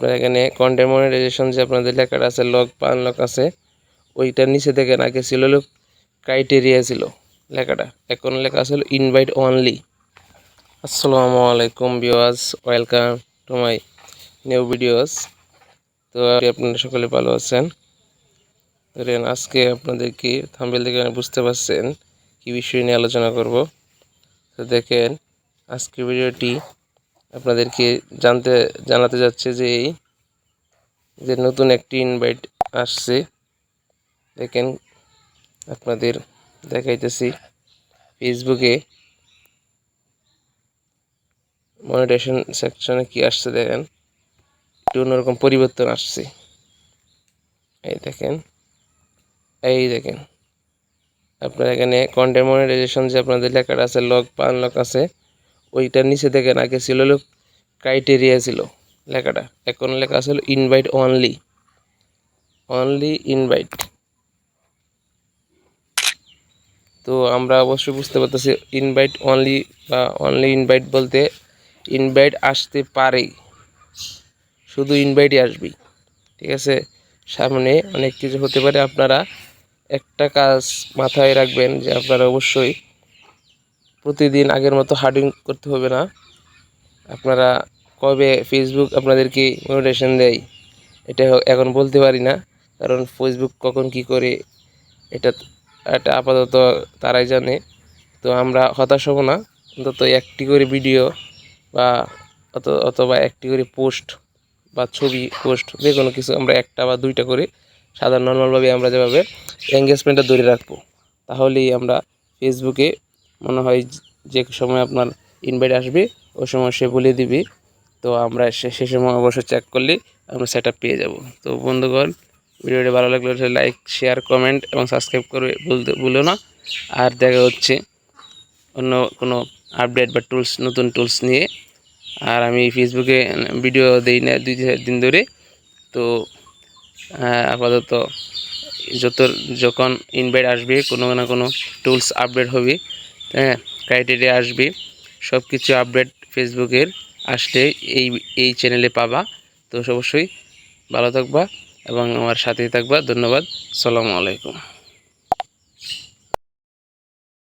আপনার এখানে content monetization যে আপনাদের লেখাটা আছে লক বা আনলক আছে, ওইটার নিচে দেখেন আগে ছিল হলো ক্রাইটেরিয়া ছিল লেখাটা, এখন লেখা আছে হলো ইনভাইট অনলি। আসসালামু আলাইকুম viewers, welcome to my new videos. তো আপনারা সকলে ভালো আছেন। ধরেন আজকে আপনাদেরকে থাম্বনেল দেখে বুঝতে পারছেন কি বিষয় নিয়ে আলোচনা করব। তো দেখেন আজকে ভিডিওটি আপনাদেরকে জানাতে যাচ্ছে যে নতুন একটি ইনভাইট আসছে। দেখেন আপনাদের দেখাইতেছি, ফেসবুকে মনিটাইজেশন সেকশনে কি আসছে দেখেন, একটু অন্যরকম পরিবর্তন আসছে। এই দেখেন আপনার এখানে কন্টেন্ট মনিটাইজেশন যে আপনাদের লেখাটা আছে লক বা আনলক আছে, ওইটার নিচে দেখেন আগে ছিল হলো ক্রাইটেরিয়া ছিল লেখাটা, এখন লেখা আছে হলো ইনভাইট অনলি ইনভাইট। তো আমরা অবশ্যই বুঝতে পারতেছি ইনভাইট অনলি বা অনলি ইনভাইট বলতে ইনভাইট আসতে পারে, শুধু ইনভাইটই আসবে। ঠিক আছে, সামনে অনেক কিছু হতে পারে। আপনারা একটা কাজ মাথায় রাখবেন যে আপনারা অবশ্যই প্রতিদিন আগের মতো হার্ডিং করতে হবে না। আপনারা কবে ফেসবুক আপনাদেরকে মনিটাইজেশন দেয় এটা এখন বলতে পারি না, কারণ ফেসবুক কখন কি করে এটা এটা আপাতত তারাই জানে। তো আমরা হতাশ হব না, অন্তত একটি করে ভিডিও বা অথবা একটি করে পোস্ট বা ছবি পোস্ট যে কোনো কিছু আমরা একটা বা দুইটা করে সাধারণ নর্মালভাবে আমরা যেভাবে এঙ্গেজমেন্টটা ধরে রাখবো, তাহলেই আমরা ফেসবুকে মনে হয় যে সময় আপনার ইনভাইট আসবে ওই সময় সে বলে দিবি। তো আমরা সে সময় অবশ্যই চেক করলে আমরা সেট আপ পেয়ে যাব। তো বন্ধুগণ, ভিডিওটি ভালো লাগলে লাইক, শেয়ার, কমেন্ট এবং সাবস্ক্রাইব করে ভুলো না। আর দেখা হচ্ছে অন্য কোনো আপডেট বা নতুন টুলস নিয়ে। আর আমি ফেসবুকে ভিডিও দিই না 2-4 দিন ধরে। তো আপাতত যখন ইনভাইট আসবে কোনো না কোনো টুলস আপডেট হবে, হ্যাঁ, ক্রাইটেরিয়া আসবে, সব কিছু আপডেট ফেসবুকের আসলে এই চ্যানেলে পাবা। তো অবশ্যই ভালো থাকবা এবং আমার সাথেই থাকবা। ধন্যবাদ। আসসালামু আলাইকুম।